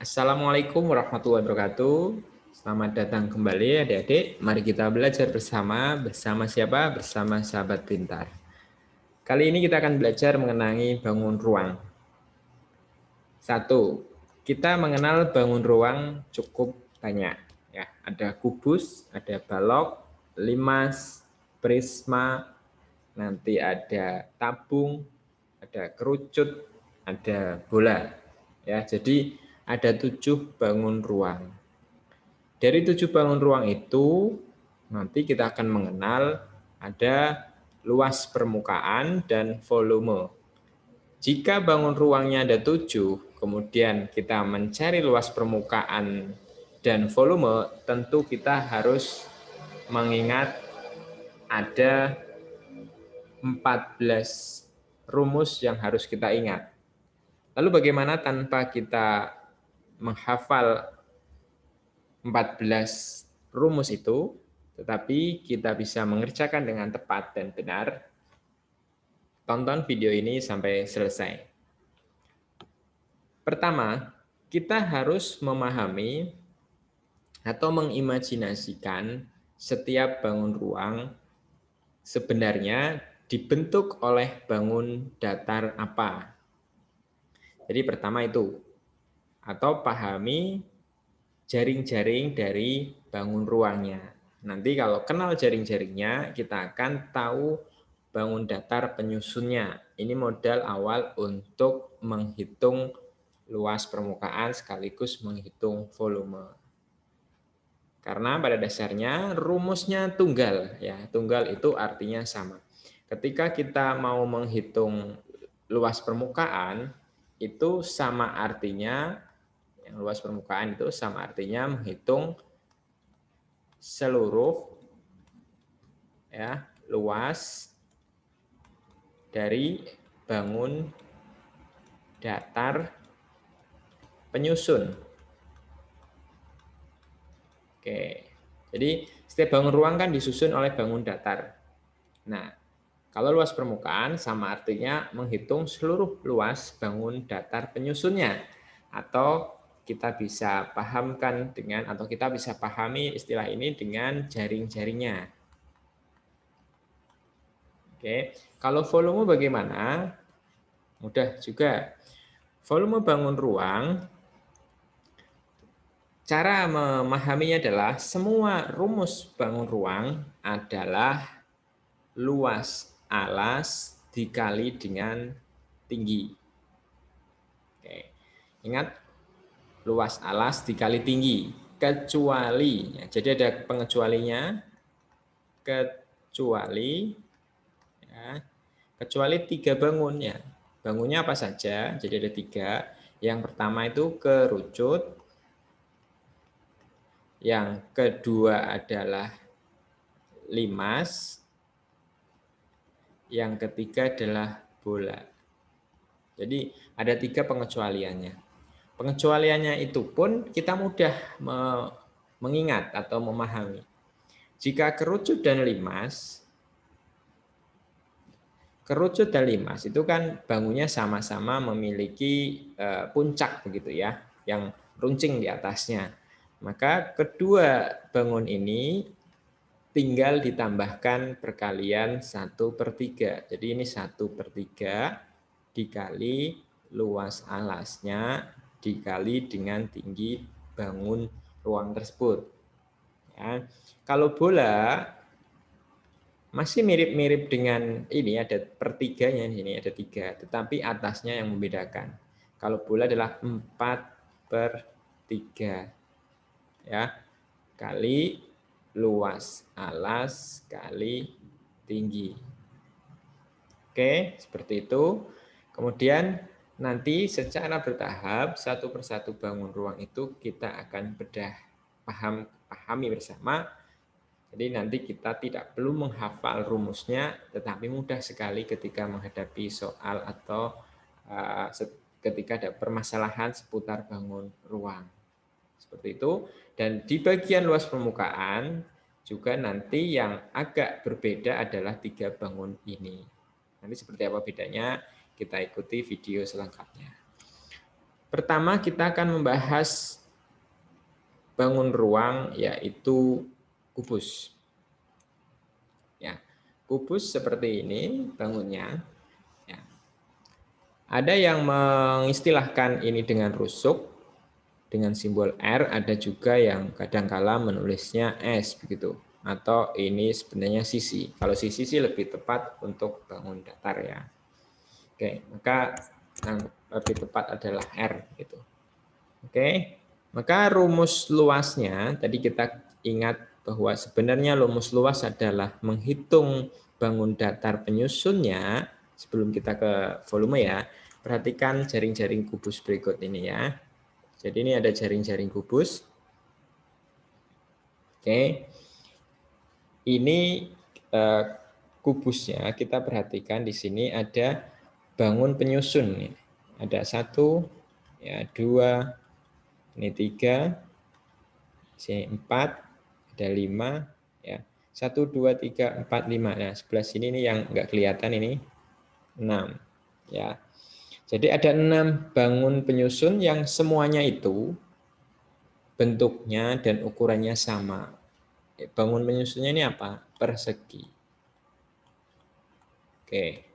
Assalamualaikum warahmatullahi wabarakatuh. Selamat datang kembali adik-adik. Mari kita belajar bersama siapa? Bersama sahabat pintar. Kali ini kita akan belajar mengenai bangun ruang. 1. Kita mengenal bangun ruang cukup banyak. Ya, ada kubus, ada balok, limas, prisma, nanti ada tabung, ada kerucut, ada bola. Ya, jadi ada 7 bangun ruang. Dari 7 bangun ruang itu, nanti kita akan mengenal ada luas permukaan dan volume. Jika bangun ruangnya ada 7, kemudian kita mencari luas permukaan dan volume, tentu kita harus mengingat ada 14 rumus yang harus kita ingat. Lalu bagaimana tanpa kita menghafal 14 rumus itu, tetapi kita bisa mengerjakan dengan tepat dan benar? Tonton video ini sampai selesai. Pertama, kita harus memahami atau mengimajinasikan setiap bangun ruang sebenarnya dibentuk oleh bangun datar apa. Jadi pertama itu, atau pahami jaring-jaring dari bangun ruangnya. Nanti kalau kenal jaring-jaringnya, kita akan tahu bangun datar penyusunnya. Ini modal awal untuk menghitung luas permukaan sekaligus menghitung volume. Karena pada dasarnya rumusnya tunggal, ya. Tunggal itu artinya sama. Ketika kita mau menghitung luas permukaan, itu sama artinya, yang luas permukaan itu sama artinya menghitung seluruh ya luas dari bangun datar penyusun. Oke. Jadi setiap bangun ruang kan disusun oleh bangun datar. Nah, kalau luas permukaan sama artinya menghitung seluruh luas bangun datar penyusunnya. Atau kita bisa pahamkan dengan, atau kita bisa pahami istilah ini dengan jaring-jaringnya. Oke, kalau volume bagaimana? Mudah juga. Volume bangun ruang, cara memahaminya adalah semua rumus bangun ruang adalah luas alas dikali dengan tinggi. Oke. Ingat, luas alas dikali tinggi. Kecuali, ya, jadi ada pengecualinya, kecuali 3 bangun ya. Bangunnya apa saja? Jadi ada 3. Yang pertama itu kerucut, yang kedua adalah limas, yang ketiga adalah bola. Jadi ada 3 pengecualiannya. Pengecualiannya itu pun kita mudah mengingat atau memahami. Jika kerucut dan limas itu kan bangunnya sama-sama memiliki puncak begitu ya, yang runcing di atasnya. Maka kedua bangun ini tinggal ditambahkan perkalian 1/3. Jadi ini 1/3 dikali luas alasnya dikali dengan tinggi bangun ruang tersebut. Ya. Kalau bola masih mirip-mirip dengan ini, ada pertiganya di sini, ada 3, tetapi atasnya yang membedakan. Kalau bola adalah 4/3 ya, kali luas alas kali tinggi. Oke, seperti itu. Kemudian nanti secara bertahap satu persatu bangun ruang itu kita akan bedah pahami bersama. Jadi nanti kita tidak perlu menghafal rumusnya, tetapi mudah sekali ketika menghadapi soal atau ketika ada permasalahan seputar bangun ruang. Seperti itu. Dan di bagian luas permukaan juga nanti yang agak berbeda adalah 3 bangun ini. Nanti seperti apa bedanya, kita ikuti video selengkapnya. Pertama kita akan membahas bangun ruang, yaitu kubus. Ya, kubus seperti ini bangunnya. Ya. Ada yang mengistilahkan ini dengan rusuk, dengan simbol R, ada juga yang kadangkala menulisnya S begitu. Atau ini sebenarnya sisi. Kalau sisi sih lebih tepat untuk bangun datar ya. Oke, maka yang lebih tepat adalah R gitu. Oke, maka rumus luasnya tadi kita ingat bahwa sebenarnya rumus luas adalah menghitung bangun datar penyusunnya sebelum kita ke volume ya. Perhatikan jaring-jaring kubus berikut ini ya. Jadi ini ada jaring-jaring kubus. Oke, ini kubusnya kita perhatikan di sini ada bangun penyusun. Ada 1, ya 2, ini 3, sini 4, ada 5, ya 1, 2, 3, 4, 5. Nah sebelah sini ini yang nggak kelihatan ini 6. Ya, jadi ada 6 bangun penyusun yang semuanya itu bentuknya dan ukurannya sama. Bangun penyusunnya ini apa? Persegi. Oke,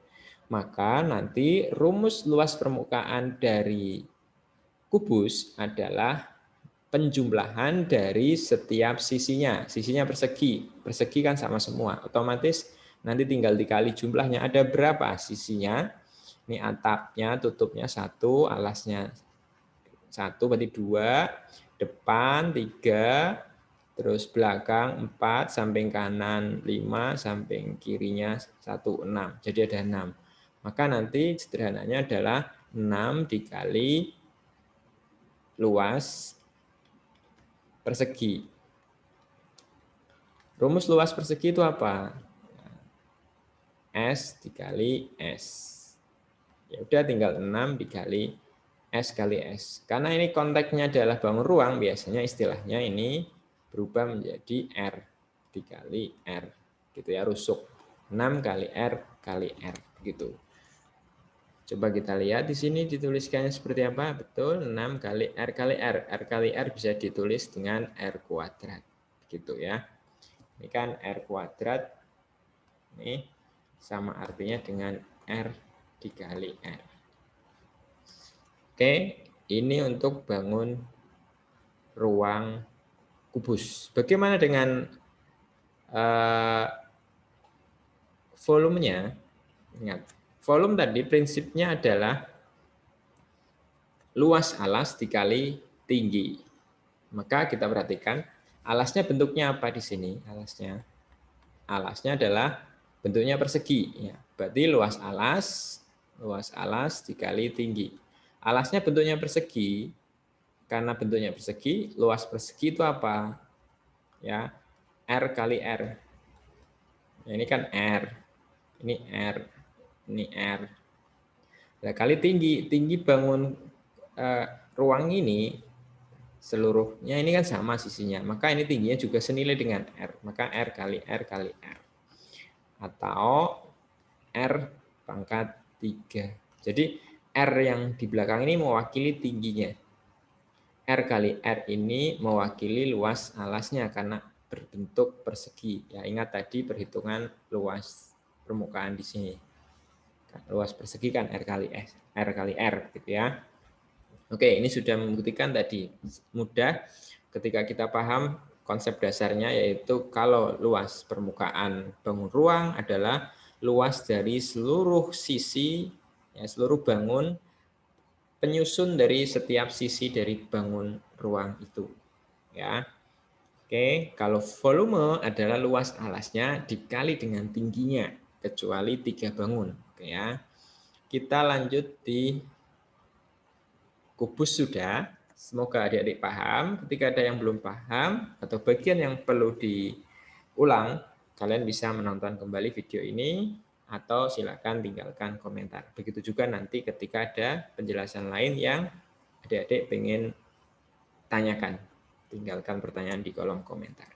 maka nanti rumus luas permukaan dari kubus adalah penjumlahan dari setiap sisinya. Sisinya persegi. Persegi kan sama semua. Otomatis nanti tinggal dikali jumlahnya. Ada berapa sisinya? Ini atapnya, tutupnya 1, alasnya 1, berarti 2, depan 3, terus belakang 4, samping kanan 5, samping kirinya 1, 6. Jadi ada 6. Maka nanti sederhananya adalah 6 dikali luas persegi. Rumus luas persegi itu apa? S dikali S. Ya udah tinggal 6 dikali S kali S. Karena ini konteksnya adalah bangun ruang, biasanya istilahnya ini berubah menjadi R dikali R. Gitu ya, rusuk. 6 kali R kali R gitu. Coba kita lihat di sini dituliskannya seperti apa? Betul, 6 kali R kali R. R kali R bisa ditulis dengan R kuadrat. Gitu ya. Ini kan R kuadrat. Ini sama artinya dengan R dikali R. Oke, ini untuk bangun ruang kubus. Bagaimana dengan volumenya? Ingat, volume tadi prinsipnya adalah luas alas dikali tinggi. Maka kita perhatikan alasnya bentuknya apa di sini? Alasnya adalah bentuknya persegi. Ya, berarti luas alas dikali tinggi. Alasnya bentuknya persegi. Karena bentuknya persegi, luas persegi itu apa? Ya, R kali R. Nah, ini kan R, ini R, ini R. Nah, kali tinggi bangun ruang ini seluruhnya ini kan sama sisinya. Maka ini tingginya juga senilai dengan R. Maka R kali R kali R. Atau R pangkat 3. Jadi R yang di belakang ini mewakili tingginya. R kali R ini mewakili luas alasnya karena berbentuk persegi. Ya, ingat tadi perhitungan luas permukaan di sini. Luas persegi kan R kali R gitu ya. Oke, ini sudah membuktikan tadi mudah ketika kita paham konsep dasarnya, yaitu kalau luas permukaan bangun ruang adalah luas dari seluruh sisi, ya, seluruh bangun penyusun dari setiap sisi dari bangun ruang itu. Ya. Oke, kalau volume adalah luas alasnya dikali dengan tingginya, kecuali 3 bangun. Oke ya. Kita lanjut di kubus sudah. Semoga adik-adik paham. Ketika ada yang belum paham atau bagian yang perlu diulang, kalian bisa menonton kembali video ini atau silakan tinggalkan komentar. Begitu juga nanti ketika ada penjelasan lain yang adik-adik pengen tanyakan. Tinggalkan pertanyaan di kolom komentar.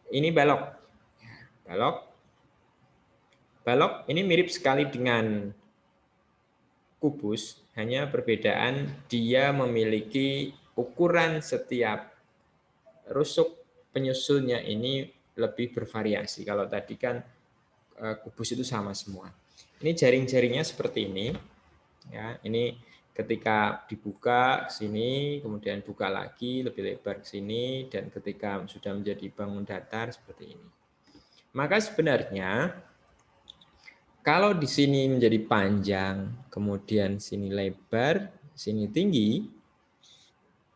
Ini balok. Balok ini mirip sekali dengan kubus, hanya perbedaan dia memiliki ukuran setiap rusuk penyusunnya ini lebih bervariasi. Kalau tadi kan kubus itu sama semua. Ini jaring-jaringnya seperti ini. Ya, ini ketika dibuka ke sini, kemudian buka lagi lebih lebar ke sini, dan ketika sudah menjadi bangun datar seperti ini. Maka sebenarnya kalau di sini menjadi panjang, kemudian sini lebar, sini tinggi,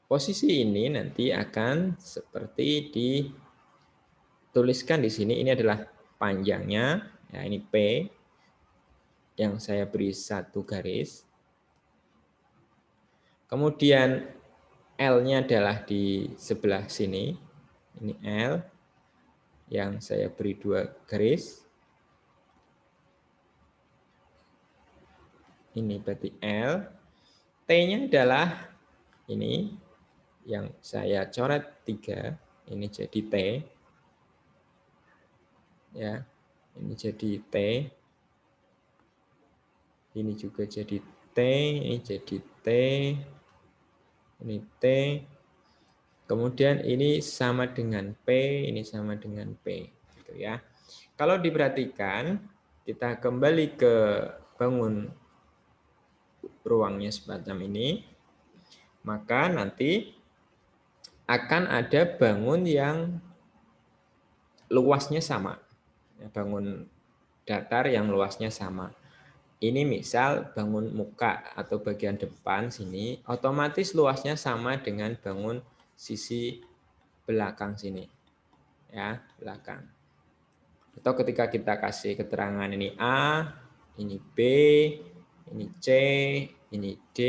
posisi ini nanti akan seperti dituliskan di sini. Ini adalah panjangnya, ya ini P, yang saya beri 1 garis. Kemudian L-nya adalah di sebelah sini. Ini L, yang saya beri 2 garis. Ini berarti L. T-nya adalah ini, yang saya coret 3. Ini jadi T. Ya, ini jadi T. Ini juga jadi T. Ini jadi T. Ini T. Kemudian ini sama dengan P. Ini sama dengan P. Gitu ya. Kalau diperhatikan, kita kembali ke bangun ruangnya semacam ini, maka nanti akan ada bangun yang luasnya sama. Bangun datar yang luasnya sama. Ini misal bangun muka atau bagian depan sini, otomatis luasnya sama dengan bangun sisi belakang sini. Ya, belakang. Atau ketika kita kasih keterangan ini A, ini B, ini C, ini D,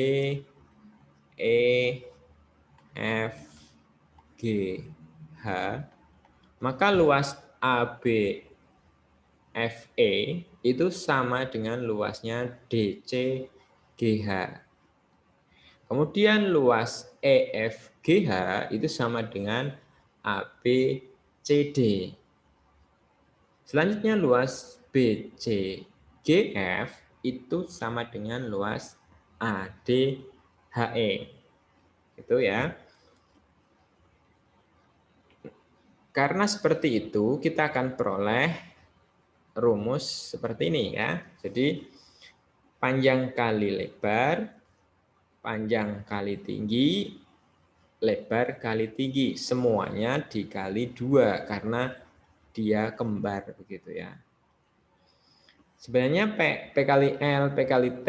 E, F, G, H, maka luas AB, FE itu sama dengan luasnya DC, GH. Kemudian luas EFGH itu sama dengan ABCD. Selanjutnya luas BCGF itu sama dengan luas ADHE. Itu ya. Karena seperti itu, kita akan peroleh rumus seperti ini ya. Jadi panjang kali lebar, panjang kali tinggi, lebar kali tinggi. Semuanya dikali 2 karena dia kembar begitu ya. Sebenarnya P kali L, P kali T,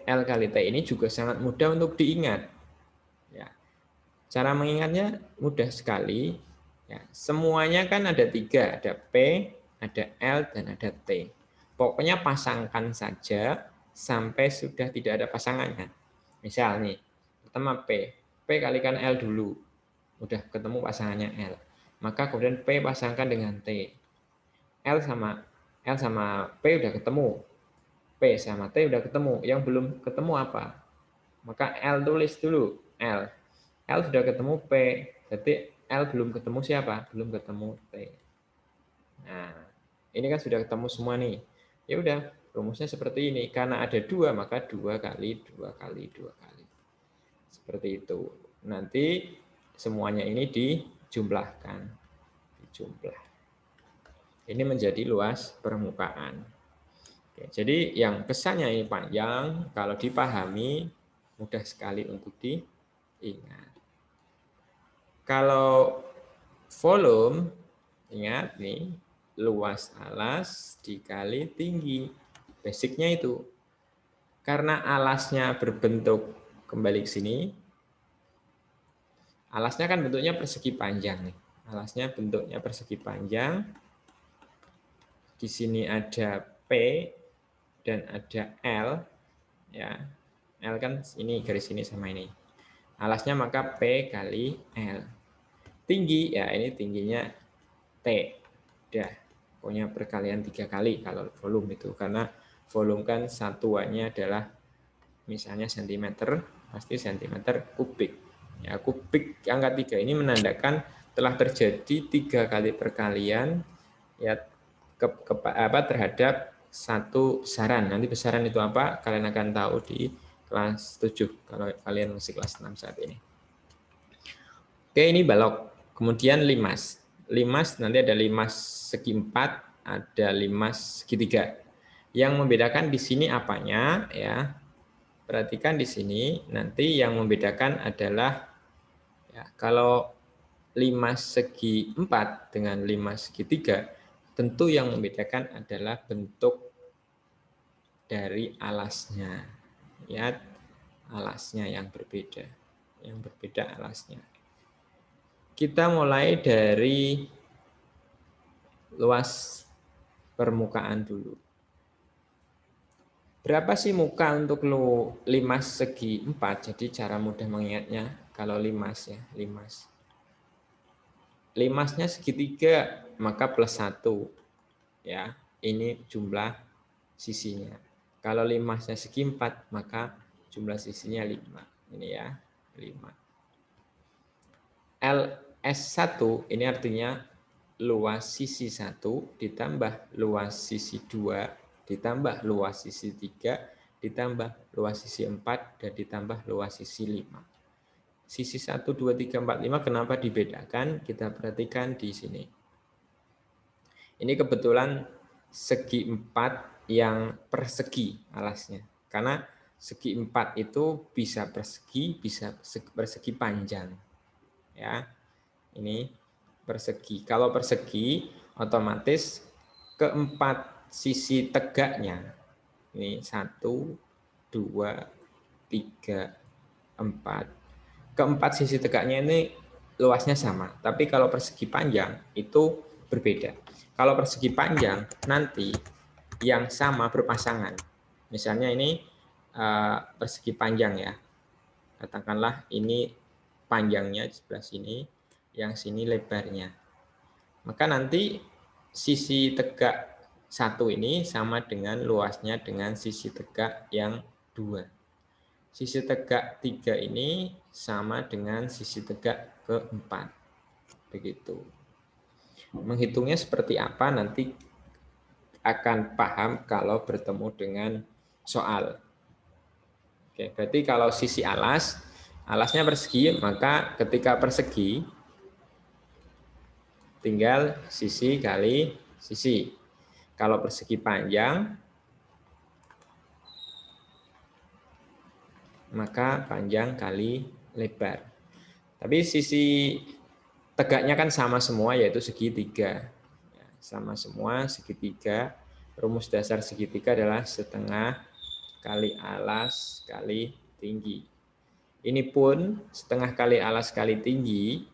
L kali T ini juga sangat mudah untuk diingat. Ya. Cara mengingatnya mudah sekali. Ya. Semuanya kan ada 3, ada P, ada L, dan ada T. Pokoknya pasangkan saja sampai sudah tidak ada pasangannya. Misal nih, pertama P kalikan L dulu. Udah ketemu pasangannya L. Maka kemudian P pasangkan dengan T. L sama P udah ketemu. P sama T udah ketemu. Yang belum ketemu apa? Maka L tulis dulu. L sudah ketemu P. Berarti L belum ketemu siapa? Belum ketemu T. Nah, ini kan sudah ketemu semua nih. Ya udah, rumusnya seperti ini. Karena ada 2, maka 2 kali 2 kali 2 kali. Seperti itu. Nanti semuanya ini dijumlahkan. Dijumlah. Ini menjadi luas permukaan. Oke, jadi yang pesannya ini panjang, kalau dipahami mudah sekali untuk diingat. Kalau volume, ingat nih, luas alas dikali tinggi. Basicnya itu. Karena alasnya berbentuk kembali ke sini, alasnya kan bentuknya persegi panjang nih. Alasnya bentuknya persegi panjang. Di sini ada P dan ada L, ya. L kan ini garis ini sama ini. Alasnya maka P kali L. Tinggi ya ini tingginya T. Udah, pokoknya perkalian 3 kali kalau volume itu, karena volume kan satuannya adalah misalnya cm, pasti cm kubik. Ya, kubik angka 3 ini menandakan telah terjadi 3 kali perkalian ya terhadap satu besaran. Nanti besaran itu apa? Kalian akan tahu di kelas 7 kalau kalian masih kelas 6 saat ini. Oke, ini balok. Kemudian limas. Limas nanti ada limas segi 4, ada limas segitiga. Yang membedakan di sini apanya ya? Perhatikan di sini nanti yang membedakan adalah ya, kalau limas segi 4 dengan limas segitiga, tentu yang membedakan adalah bentuk dari alasnya. Lihat alasnya yang berbeda. Yang berbeda alasnya. Kita mulai dari luas permukaan dulu. Berapa sih muka untuk limas segi 4? Jadi cara mudah mengingatnya kalau limas ya, limas. Limasnya segitiga, maka plus 1. Ya, ini jumlah sisinya. Kalau limasnya segi 4, maka jumlah sisinya 5. Ini ya, 5. LS1 ini artinya luas sisi 1 ditambah luas sisi 2 ditambah luas sisi 3 ditambah luas sisi 4 dan ditambah luas sisi 5. Sisi 1, 2, 3, 4, 5 kenapa dibedakan? Kita perhatikan di sini. Ini kebetulan segi 4 yang persegi alasnya. Karena segi 4 itu bisa persegi, bisa persegi panjang. Ya, ini persegi. Kalau persegi, otomatis keempat sisi tegaknya, ini 1, 2, 3, 4. Keempat sisi tegaknya ini luasnya sama. Tapi kalau persegi panjang itu berbeda. Kalau persegi panjang nanti yang sama berpasangan. Misalnya ini persegi panjang ya. Katakanlah ini panjangnya di sebelah sini, yang sini lebarnya. Maka nanti sisi tegak 1 ini sama dengan luasnya dengan sisi tegak yang 2. Sisi tegak 3 ini sama dengan sisi tegak ke-4. Begitu. Menghitungnya seperti apa nanti akan paham kalau bertemu dengan soal. Oke, berarti kalau sisi alasnya persegi, maka ketika persegi tinggal sisi kali sisi. Kalau persegi panjang, maka panjang kali lebar. Tapi sisi tegaknya kan sama semua, yaitu segitiga. Sama semua segitiga. Rumus dasar segitiga adalah setengah kali alas kali tinggi. Ini pun setengah kali alas kali tinggi,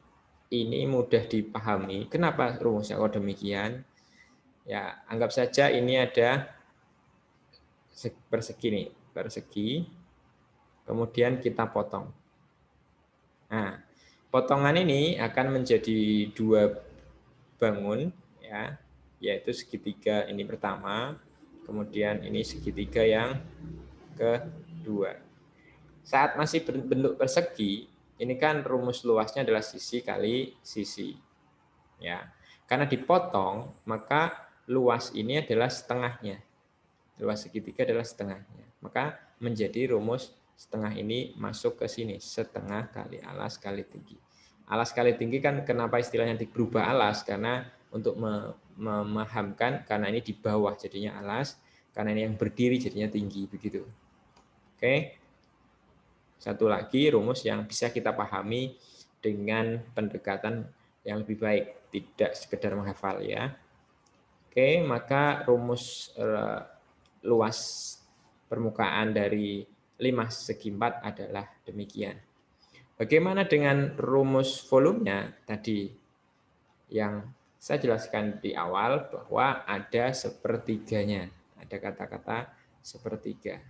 ini mudah dipahami. Kenapa rumusnya kok demikian? Ya, anggap saja ini ada persegi nih, persegi. Kemudian kita potong. Nah, potongan ini akan menjadi 2 bangun ya, yaitu segitiga ini pertama, kemudian ini segitiga yang kedua. Saat masih berbentuk persegi, ini kan rumus luasnya adalah sisi kali sisi. Ya. Karena dipotong, maka luas ini adalah setengahnya. Luas segitiga adalah setengahnya. Maka menjadi rumus setengah ini masuk ke sini, setengah kali alas kali tinggi. Alas kali tinggi kan kenapa istilahnya berubah alas? Karena untuk memahamkan, karena ini di bawah jadinya alas, karena ini yang berdiri jadinya tinggi, begitu. Oke. Satu lagi rumus yang bisa kita pahami dengan pendekatan yang lebih baik, tidak sekedar menghafal ya. Oke, maka rumus luas permukaan dari limas segi 4 adalah demikian. Bagaimana dengan rumus volumenya tadi yang saya jelaskan di awal bahwa ada sepertiganya, ada kata-kata sepertiga.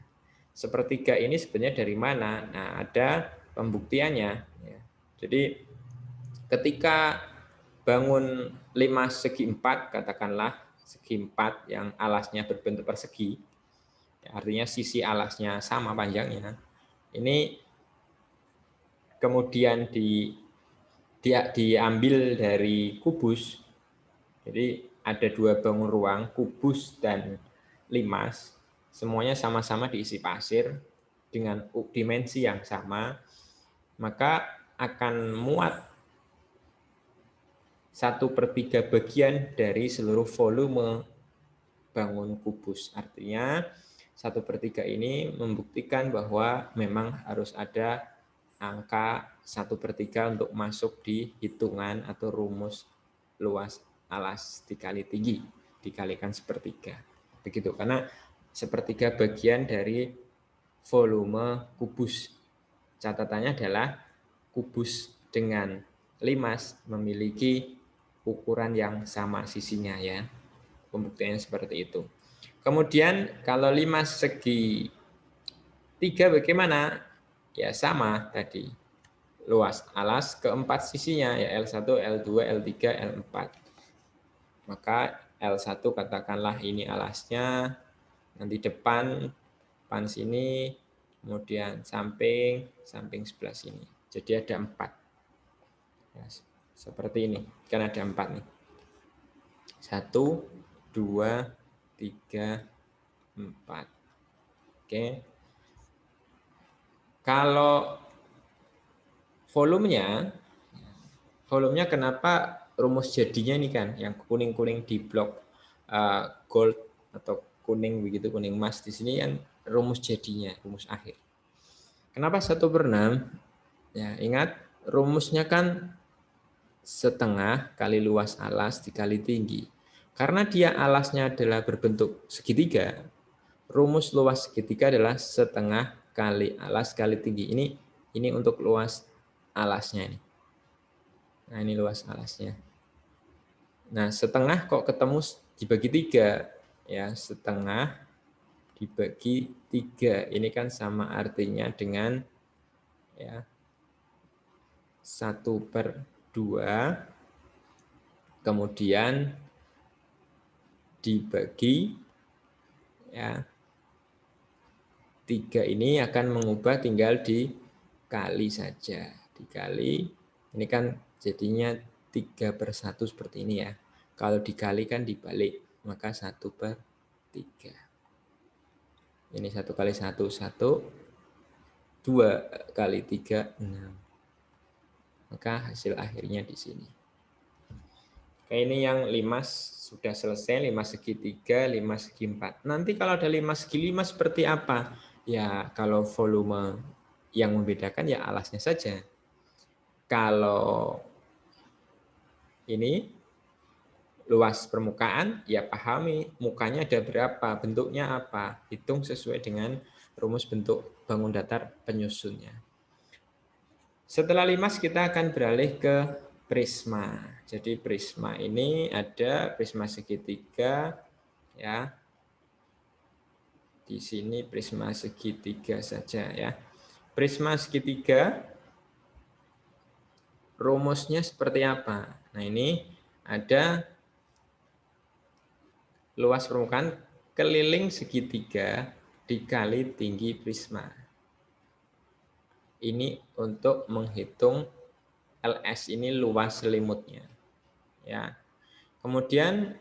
Sepertiga ini sebenarnya dari mana? Nah, ada pembuktiannya. Jadi ketika bangun limas segi 4, katakanlah segi 4 yang alasnya berbentuk persegi, artinya sisi alasnya sama panjangnya, ini kemudian diambil dari kubus. Jadi ada 2 bangun ruang, kubus dan limas, semuanya sama-sama diisi pasir. dengan dimensi yang sama, maka akan muat 1/3 bagian dari seluruh volume bangun kubus. Artinya 1/3 ini membuktikan bahwa memang harus ada angka 1/3 untuk masuk di hitungan atau rumus luas alas dikali tinggi dikalikan 1/3. Begitu, karena 1/3 bagian dari volume kubus. Catatannya adalah kubus dengan limas memiliki ukuran yang sama sisinya ya. Pembuktiannya seperti itu. Kemudian kalau limas segi 3 bagaimana? Ya sama tadi. Luas alas keempat sisinya ya L1, L2, L3, L4. Maka L1 katakanlah ini alasnya, nanti depan sini, kemudian samping sebelah sini. Jadi ada 4. Ya, seperti ini, kan ada 4 nih. 1, 2, 3, 4. Oke. Kalau volumenya kenapa rumus jadinya ini kan yang kuning-kuning di blok gold atau kuning begitu, kuning emas di sini kan rumus jadinya, rumus akhir. Kenapa 1/6? Ya, ingat rumusnya kan setengah kali luas alas dikali tinggi. Karena dia alasnya adalah berbentuk segitiga, rumus luas segitiga adalah setengah kali alas kali tinggi. Ini untuk luas alasnya ini. Nah, ini luas alasnya. Nah, setengah kok ketemu dibagi 3. Ya, setengah dibagi 3. Ini kan sama artinya dengan ya 1/2 kemudian dibagi ya 3 ini akan mengubah tinggal dikali saja. Dikali, ini kan jadinya 3/1 seperti ini ya. Kalau dikali kan dibalik, maka 1/3. Ini 1 kali 1, 1. 2 kali 3, 6. Maka hasil akhirnya di sini. Oke, ini yang limas sudah selesai, limas segitiga, limas segi 4. Nanti kalau ada limas segi 5 seperti apa? Ya, kalau volume yang membedakan ya alasnya saja. Kalau ini luas permukaan, ya pahami mukanya ada berapa, bentuknya apa. Hitung sesuai dengan rumus bentuk bangun datar penyusunnya. Setelah limas kita akan beralih ke prisma. Jadi prisma ini ada prisma segitiga ya. Di sini prisma segitiga saja ya. Prisma segitiga rumusnya seperti apa? Nah, ini ada luas permukaan keliling segitiga dikali tinggi prisma. Ini untuk menghitung LS ini luas selimutnya. Ya. Kemudian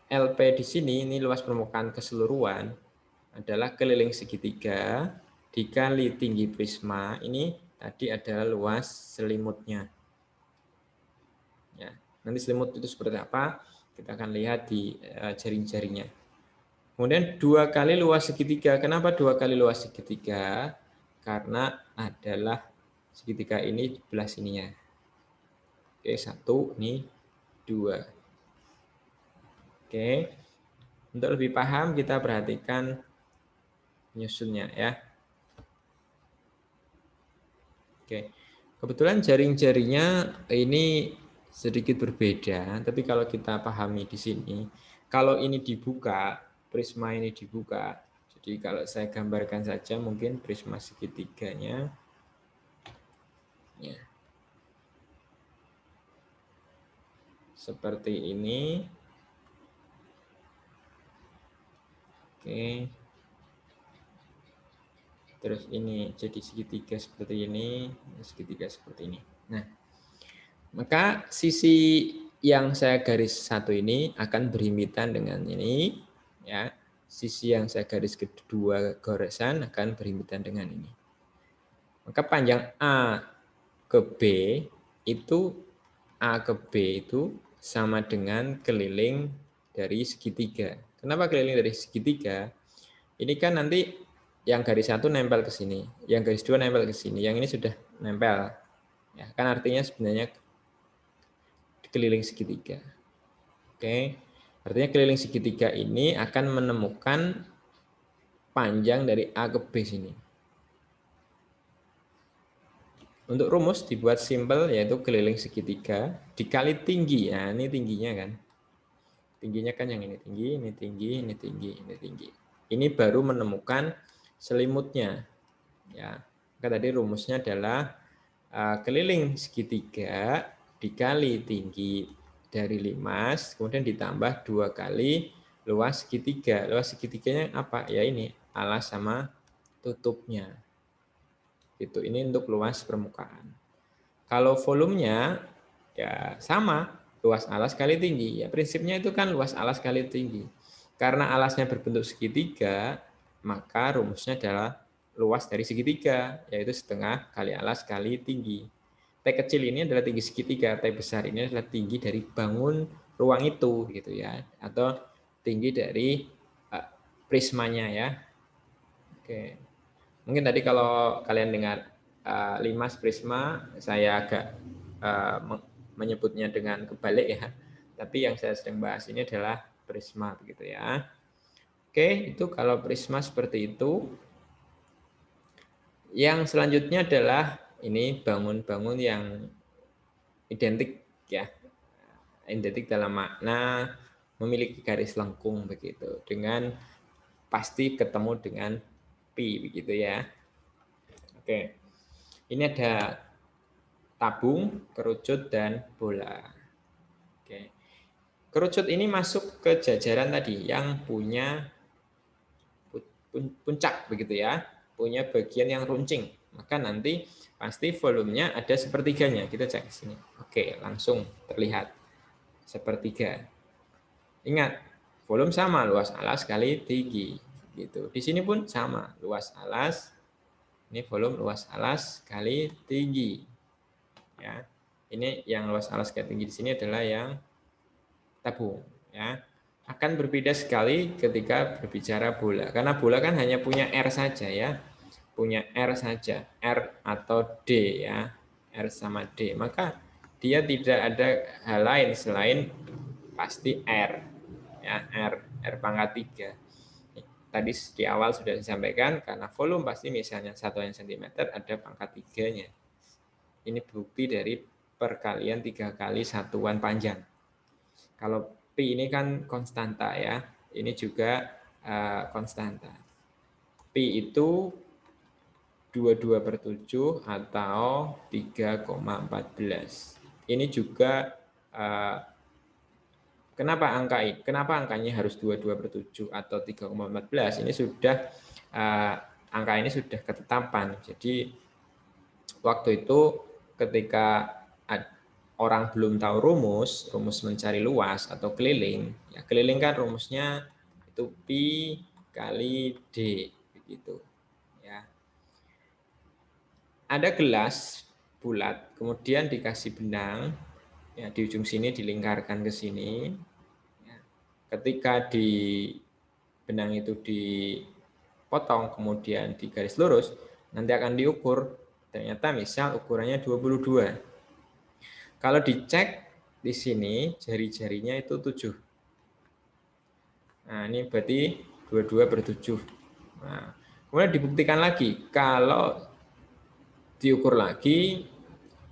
LP di sini ini luas permukaan keseluruhan adalah keliling segitiga dikali tinggi prisma. Ini tadi adalah luas selimutnya. Ya, nanti selimut itu seperti apa? Kita akan lihat di jaring-jaringnya. Kemudian 2 kali luas segitiga. Kenapa 2 kali luas segitiga? Karena adalah segitiga ini di belah sininya. Oke, 1, ini 2. Oke, untuk lebih paham kita perhatikan penyusunnya ya. Oke, kebetulan jaring-jaringnya ini sedikit berbeda, tapi kalau kita pahami di sini, kalau ini dibuka, prisma ini dibuka, jadi kalau saya gambarkan saja mungkin prisma segitiganya, ya, seperti ini. Oke. Terus ini jadi segitiga seperti ini, segitiga seperti ini. Nah, maka sisi yang saya garis satu ini akan berhimpitan dengan ini, ya. sisi yang saya garis kedua goresan akan berhimpitan dengan ini. Maka panjang A ke B itu A ke B itu sama dengan keliling dari segitiga. Kenapa keliling dari segitiga? Ini kan nanti yang garis 1 nempel ke sini, yang garis 2 nempel ke sini, yang ini sudah nempel. Ya, kan artinya sebenarnya keliling segitiga. Oke. Artinya keliling segitiga ini akan menemukan panjang dari A ke B sini. Untuk rumus dibuat simpel, yaitu keliling segitiga dikali tinggi. Ya, ini tingginya kan. Tingginya kan yang ini tinggi, ini tinggi, ini tinggi, ini tinggi. Ini baru menemukan selimutnya. Ya, maka tadi rumusnya adalah keliling segitiga dikali tinggi dari limas, kemudian ditambah 2 kali luas segitiga. Luas segitiganya apa? Ya ini, alas sama tutupnya. Itu ini untuk luas permukaan. Kalau volumenya ya sama, luas alas kali tinggi. Ya prinsipnya itu kan luas alas kali tinggi. Karena alasnya berbentuk segitiga, maka rumusnya adalah luas dari segitiga, yaitu setengah kali alas kali tinggi. T kecil ini adalah tinggi segitiga, T besar ini adalah tinggi dari bangun ruang itu gitu ya, atau tinggi dari prismanya ya. Oke. Mungkin tadi kalau kalian dengar limas prisma, saya agak menyebutnya dengan kebalik ya. Tapi yang saya sedang bahas ini adalah prisma begitu ya. Oke, itu kalau prisma seperti itu. Yang selanjutnya adalah ini bangun-bangun yang identik ya. Identik dalam makna memiliki garis lengkung begitu, dengan pasti ketemu dengan pi begitu ya. Oke. Ini ada tabung, kerucut, dan bola. Oke. Kerucut ini masuk ke jajaran tadi yang punya puncak begitu ya, punya bagian yang runcing. Maka nanti pasti volumenya ada sepertiganya. Kita cek sini. Oke, langsung terlihat sepertiga. Ingat, volume sama, luas alas kali tinggi. Gitu. Di sini pun sama, luas alas. Ini volume luas alas kali tinggi. Ya, ini yang luas alas kali tinggi di sini adalah yang tabung. Ya, akan berbeda sekali ketika berbicara bola, karena bola kan hanya punya R saja ya, punya R saja, R atau D ya, R sama D, maka dia tidak ada hal lain selain pasti R ya, R pangkat 3. Tadi di awal sudah disampaikan, karena volume pasti misalnya 1 cm ada pangkat 3-nya. Ini bukti dari perkalian 3 kali satuan panjang. Kalau pi ini kan konstanta ya, ini juga konstanta. Pi itu 22/7 atau 3,14. Ini juga kenapa angkanya harus 22/7 atau 3,14? Ini sudah angka ini sudah ketetapan. Jadi waktu itu ketika orang belum tahu rumus mencari luas atau keliling, ya keliling kan rumusnya itu pi kali d begitu ya. Ada gelas bulat, kemudian dikasih benang, ya di ujung sini dilingkarkan ke sini. Ya. Ketika di benang itu dipotong kemudian di garis lurus, nanti akan diukur. Ternyata misal ukurannya 22. Kalau dicek di sini jari-jarinya itu 7. Nah, ini berarti 22/7. Nah, kemudian dibuktikan lagi kalau diukur lagi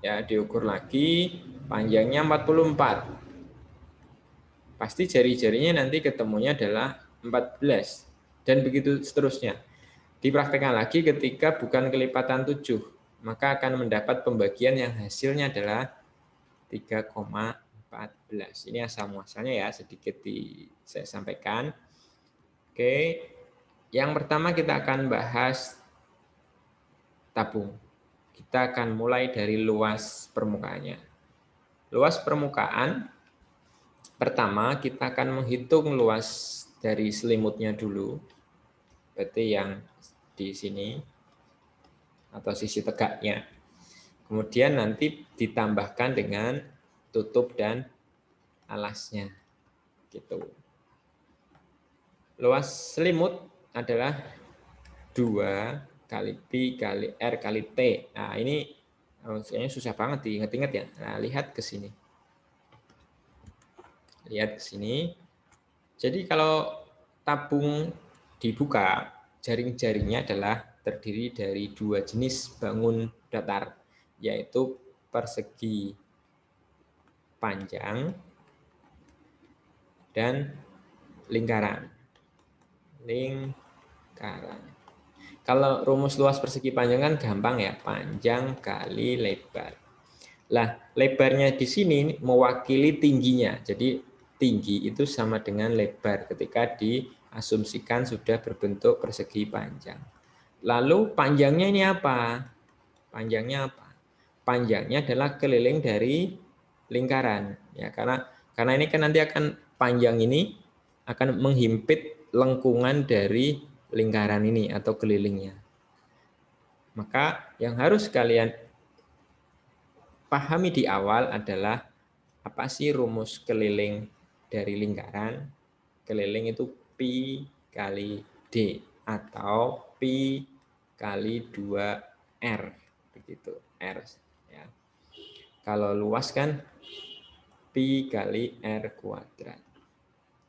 ya, diukur lagi panjangnya 44. Pasti jari-jarinya nanti ketemunya adalah 14 dan begitu seterusnya. Dipraktekkan lagi ketika bukan kelipatan 7, maka akan mendapat pembagian yang hasilnya adalah 3,14. Ini asal muasalnya ya, sedikit saya sampaikan. Oke, yang pertama kita akan bahas tabung. Kita akan mulai dari luas permukaannya. Luas permukaan, pertama kita akan menghitung luas dari selimutnya dulu, berarti yang di sini atau sisi tegaknya. Kemudian nanti ditambahkan dengan tutup dan alasnya. Gitu. Luas selimut adalah 2 kali pi kali R kali T. Nah, ini kayaknya susah banget diingat-ingat ya. Nah, lihat ke sini. Lihat ke sini. Jadi kalau tabung dibuka, jaring-jaringnya adalah terdiri dari 2 jenis bangun datar, yaitu persegi panjang dan lingkaran. Kalau rumus luas persegi panjang kan gampang ya, panjang kali lebar. Lah, lebarnya di sini mewakili tingginya. Jadi tinggi itu sama dengan lebar ketika diasumsikan sudah berbentuk persegi panjang. Lalu panjangnya ini apa? Panjangnya apa? Panjangnya adalah keliling dari lingkaran. Ya, karena ini kan nanti akan panjang ini akan menghimpit lengkungan dari lingkaran ini atau kelilingnya. Maka yang harus kalian pahami di awal adalah apa sih rumus keliling dari lingkaran? Keliling itu pi kali D atau pi kali 2R. Begitu, R. Ya. Kalau luas kan pi kali R kuadrat.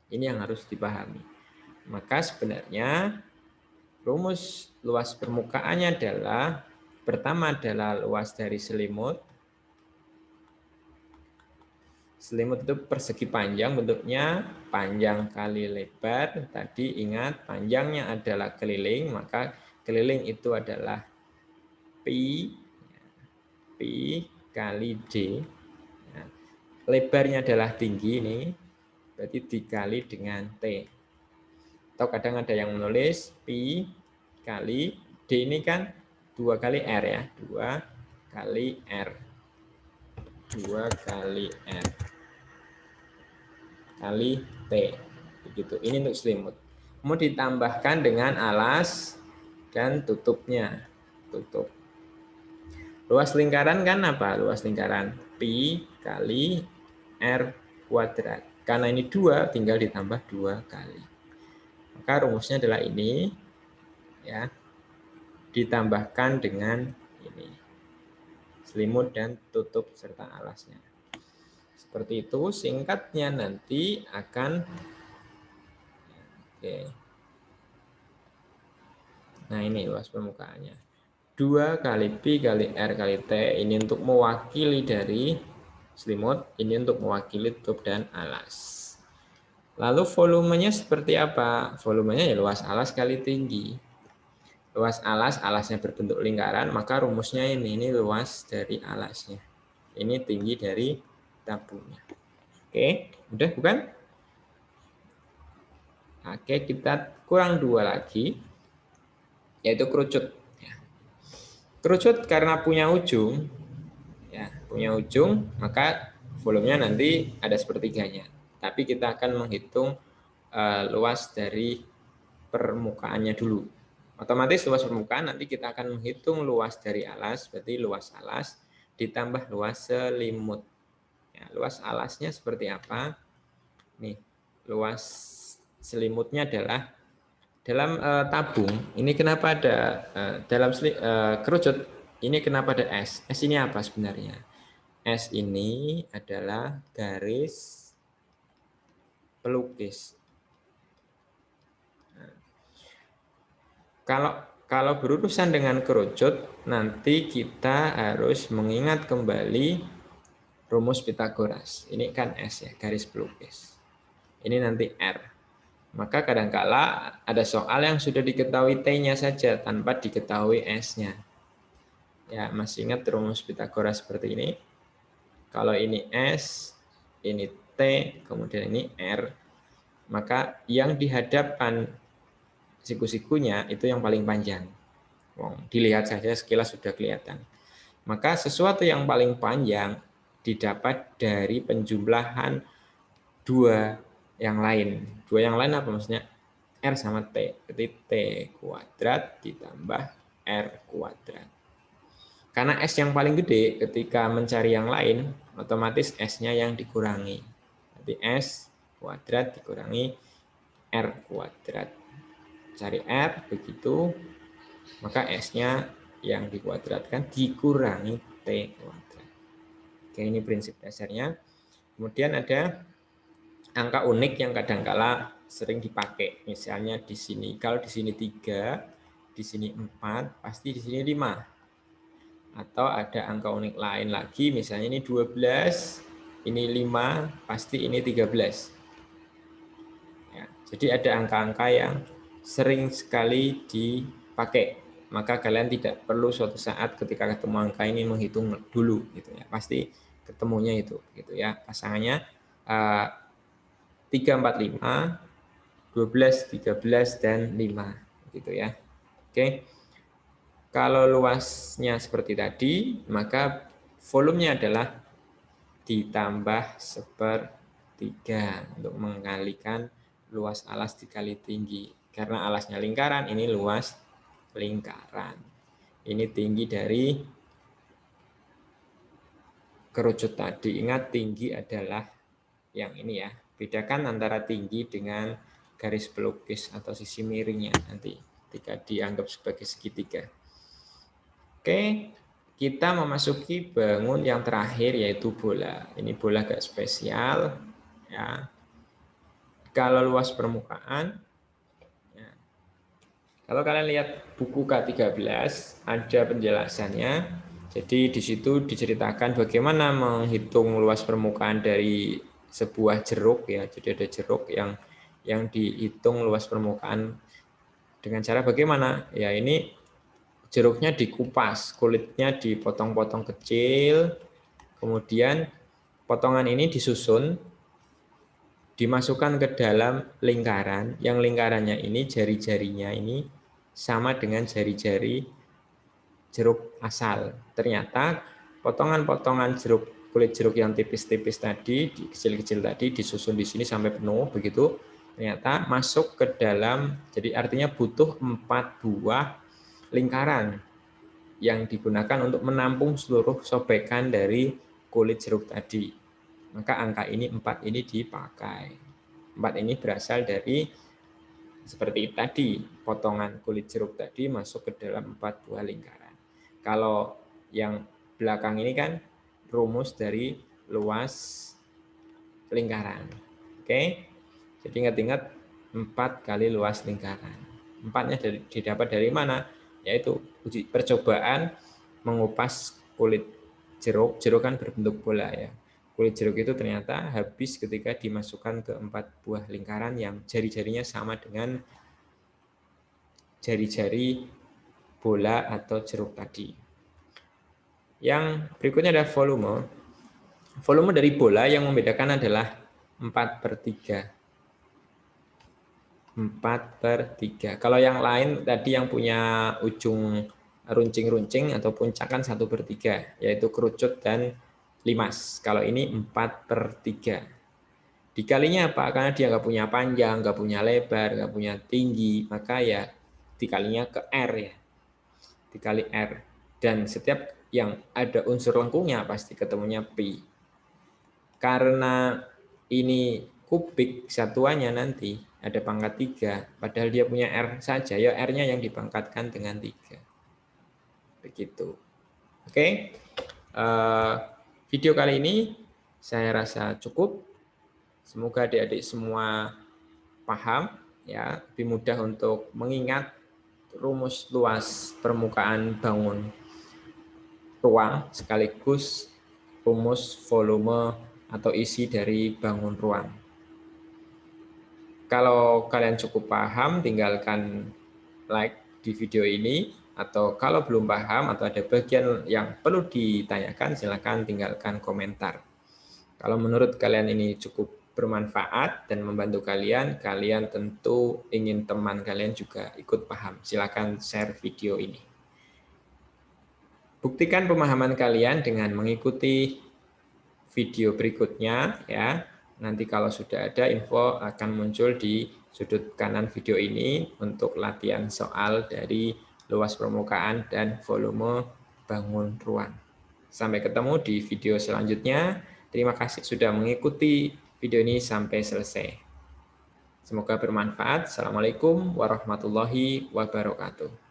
Ini yang harus dipahami. Maka sebenarnya rumus luas permukaannya adalah pertama adalah luas dari selimut. Selimut itu persegi panjang, bentuknya panjang kali lebar. Tadi ingat panjangnya adalah keliling, maka keliling itu adalah pi kali D. Nah, lebarnya adalah tinggi ini, berarti dikali dengan T. Atau kadang ada yang menulis pi kali D ini kan 2 kali R ya, 2 kali R. 2 kali R kali T. Begitu. Ini untuk selimut. Mau ditambahkan dengan alas dan tutupnya. Tutup. Luas lingkaran kan apa? Luas lingkaran pi kali R kuadrat. Karena ini 2, tinggal ditambah 2 kali. Maka rumusnya adalah ini, ya, ditambahkan dengan ini, selimut dan tutup serta alasnya. Seperti itu, singkatnya nanti akan, oke. Nah ini luas permukaannya. 2 kali pi kali R kali T, ini untuk mewakili dari selimut, ini untuk mewakili tutup dan alas. Lalu volumenya seperti apa? Volumenya ya luas alas kali tinggi. Luas alas, alasnya berbentuk lingkaran, maka rumusnya ini luas dari alasnya. Ini tinggi dari tabungnya. Oke, udah bukan? Oke, kita kurang 2 lagi, yaitu kerucut. Kerucut karena punya ujung, ya, punya ujung, maka volumenya nanti ada sepertiganya. Tapi kita akan menghitung luas dari permukaannya dulu. Otomatis luas permukaan nanti kita akan menghitung luas dari alas, berarti luas alas ditambah luas selimut. Ya, luas alasnya seperti apa? Nih, luas selimutnya adalah dalam tabung. Ini kenapa ada dalam kerucut? Ini kenapa ada S? S ini apa sebenarnya? S ini adalah garis pelukis. Kalau berurusan dengan kerucut, nanti kita harus mengingat kembali rumus Pitagoras. Ini kan S ya, garis pelukis. Ini nanti R. Maka kadangkala ada soal yang sudah diketahui T-nya saja tanpa diketahui S-nya. Ya, masih ingat rumus Pitagoras seperti ini? Kalau ini S, ini T, kemudian ini R, maka yang di hadapan siku-sikunya itu yang paling panjang. Dilihat saja sekilas sudah kelihatan. Maka sesuatu yang paling panjang didapat dari penjumlahan 2 yang lain. 2 yang lain apa maksudnya? R sama T. Berarti T kuadrat ditambah R kuadrat. Karena S yang paling gede, ketika mencari yang lain, otomatis S-nya yang dikurangi. Berarti S kuadrat dikurangi R kuadrat. Cari R, begitu, maka S-nya yang dikuadratkan dikurangi T kuadrat. Oke, ini prinsip dasarnya. Kemudian ada angka unik yang kadangkala sering dipakai. Misalnya di sini, kalau di sini 3, di sini 4, pasti di sini 5. Atau ada angka unik lain lagi, misalnya ini 12, ini 5, pasti ini 13. Ya, jadi ada angka-angka yang sering sekali dipakai. Maka kalian tidak perlu suatu saat ketika ketemu angka ini menghitung dulu gitu ya. Pasti ketemunya itu gitu ya. Pasangannya 3, 4, 5, 12, 13, dan 5 gitu ya. Oke. Kalau luasnya seperti tadi, maka volumenya adalah ditambah 1/3 untuk mengalikan luas alas dikali tinggi. Karena alasnya lingkaran, ini luas lingkaran. Ini tinggi dari kerucut tadi. Ingat, tinggi adalah yang ini ya. Bedakan antara tinggi dengan garis pelukis atau sisi miringnya nanti ketika dianggap sebagai segitiga. Oke, kita memasuki bangun yang terakhir yaitu bola. Ini bola agak spesial ya. Kalau luas permukaan, ya. Kalau kalian lihat buku K13 ada penjelasannya. Jadi di situ diceritakan bagaimana menghitung luas permukaan dari sebuah jeruk ya. Jadi ada jeruk yang dihitung luas permukaan dengan cara bagaimana? Ya ini jeruknya dikupas, kulitnya dipotong-potong kecil, kemudian potongan ini disusun, dimasukkan ke dalam lingkaran, yang lingkarannya ini jari-jarinya ini sama dengan jari-jari jeruk asal. Ternyata potongan-potongan kulit jeruk yang tipis-tipis tadi, kecil-kecil tadi disusun di sini sampai penuh begitu. Ternyata masuk ke dalam, jadi artinya butuh 4 buah lingkaran yang digunakan untuk menampung seluruh sobekan dari kulit jeruk tadi. Maka angka ini 4 ini dipakai. 4 ini berasal dari seperti tadi, potongan kulit jeruk tadi masuk ke dalam 4 buah lingkaran. Kalau yang belakang ini kan rumus dari luas lingkaran. Oke? Jadi ingat-ingat 4 kali luas lingkaran. 4-nya didapat dari mana? Yaitu uji percobaan mengupas kulit jeruk. Jeruk kan berbentuk bola ya. Kulit jeruk itu ternyata habis ketika dimasukkan ke 4 buah lingkaran yang jari-jarinya sama dengan jari-jari bola atau jeruk tadi. Yang berikutnya adalah volume. Volume dari bola yang membedakan adalah 4/3. 4/3. Kalau yang lain tadi yang punya ujung runcing-runcing atau puncak kan 1/3, yaitu kerucut dan limas. Kalau ini 4/3. Dikalinya apa? Karena dia nggak punya panjang, nggak punya lebar, nggak punya tinggi, maka ya dikalinya ke R ya. Dikali R. Dan setiap yang ada unsur lengkungnya pasti ketemunya pi. Karena ini kubik satuannya nanti ada pangkat 3, padahal dia punya R saja, ya R-nya yang dipangkatkan dengan 3. Begitu. Oke. Video kali ini saya rasa cukup. Semoga adik-adik semua paham ya, lebih mudah untuk mengingat rumus luas permukaan bangun ruang sekaligus rumus volume atau isi dari bangun ruang. Kalau kalian cukup paham, tinggalkan like di video ini, atau kalau belum paham atau ada bagian yang perlu ditanyakan, silakan tinggalkan komentar. Kalau menurut kalian ini cukup bermanfaat dan membantu kalian, kalian tentu ingin teman kalian juga ikut paham. Silakan share video ini. Buktikan pemahaman kalian dengan mengikuti video berikutnya ya. Nanti kalau sudah ada info akan muncul di sudut kanan video ini untuk latihan soal dari luas permukaan dan volume bangun ruang. Sampai ketemu di video selanjutnya. Terima kasih sudah mengikuti video ini sampai selesai. Semoga bermanfaat. Assalamualaikum warahmatullahi wabarakatuh.